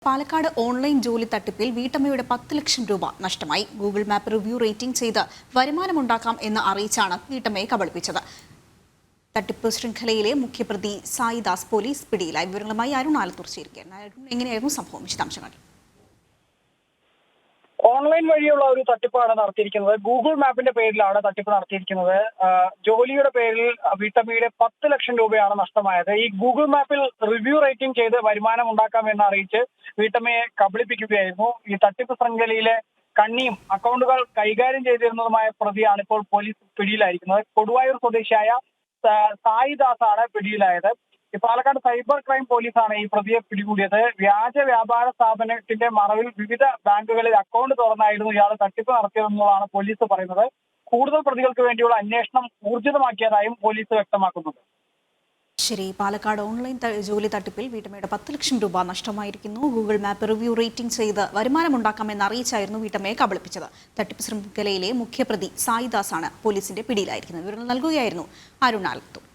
Palakkad online ജോലി തട്ടിപ്പിൽ വീട്ടമ്മയുടെ 10 ലക്ഷം രൂപ നഷ്ടമായി. ഗൂഗിൾ മാപ്പ് റിവ്യൂ റേറ്റിംഗ് ചെയ്ത് വരുമാനമുണ്ടാക്കാം എന്ന് അറിയിച്ചാണ് വീട്ടമ്മയെ കബളിപ്പിച്ചത്. തട്ടിപ്പ് ശൃംഖലയിലെ മുഖ്യപ്രതി സായിദാസ് പോലീസ് പിടിയിലായി. വിവരങ്ങളുമായി അരുൺ ആലത്തൂർ ചേരുകയാണ്. എങ്ങനെയായിരുന്നു സംഭവം? വിശദാംശങ്ങൾ. ഓൺലൈൻ വഴിയുള്ള ഒരു തട്ടിപ്പാണ് നടത്തിയിരിക്കുന്നത്. ഗൂഗിൾ മാപ്പിന്റെ പേരിലാണ് തട്ടിപ്പ് നടത്തിയിരിക്കുന്നത്. ജോലിയുടെ പേരിൽ വീട്ടമ്മയുടെ 10 ലക്ഷം രൂപയാണ് നഷ്ടമായത്. ഈ ഗൂഗിൾ മാപ്പിൽ റിവ്യൂ റേറ്റിംഗ് ചെയ്ത് വരുമാനം ഉണ്ടാക്കാമെന്ന് അറിയിച്ച് വീട്ടമ്മയെ കബളിപ്പിക്കുകയായിരുന്നു. ഈ തട്ടിപ്പ് ശൃംഖലയിലെ കണ്ണിയും അക്കൗണ്ടുകൾ കൈകാര്യം ചെയ്തിരുന്നതുമായ പ്രതിയാണ് ഇപ്പോൾ പോലീസ് പിടിയിലായിരിക്കുന്നത്. കൊടുവായൂർ സ്വദേശിയായ സായിദാസ് ആണ് പിടിയിലായത്. പാലക്കാട് സൈബർ ക്രൈം പോലീസാണ് ഈ പ്രതിയെ പിടികൂടിയത്. വ്യാജ വ്യാപാര സ്ഥാപനത്തിന്റെ മറവിൽ വിവിധ ബാങ്കുകളിൽ അക്കൗണ്ട് തുറന്നായിരുന്നു ഇയാൾ തട്ടിപ്പ് നടത്തിയതെന്നുള്ളതാണ് പോലീസ് പറയുന്നത്. കൂടുതൽ പ്രതികൾക്ക് വേണ്ടിയുള്ള അന്വേഷണം ഊർജിതമാക്കിയതായും പോലീസ് വ്യക്തമാക്കുന്നുണ്ട്. ശരി, പാലക്കാട് ഓൺലൈൻ ജോലി തട്ടിപ്പിൽ വീട്ടമ്മയുടെ 10 ലക്ഷം രൂപ നഷ്ടമായിരിക്കുന്നു. ഗൂഗിൾ മാപ്പ് റിവ്യൂ റേറ്റിംഗ് ചെയ്ത് വരുമാനമുണ്ടാക്കാമെന്ന് അറിയിച്ചായിരുന്നു വീട്ടമ്മയെ കബളിപ്പിച്ചത്. തട്ടിപ്പ് ശൃംഖലയിലെ മുഖ്യപ്രതി സായിദാസ് ആണ് പോലീസിന്റെ പിടിയിലായിരിക്കുന്നത്. വിവരങ്ങൾ നൽകുകയായിരുന്നു അരുൺ ആലത്തൂർ.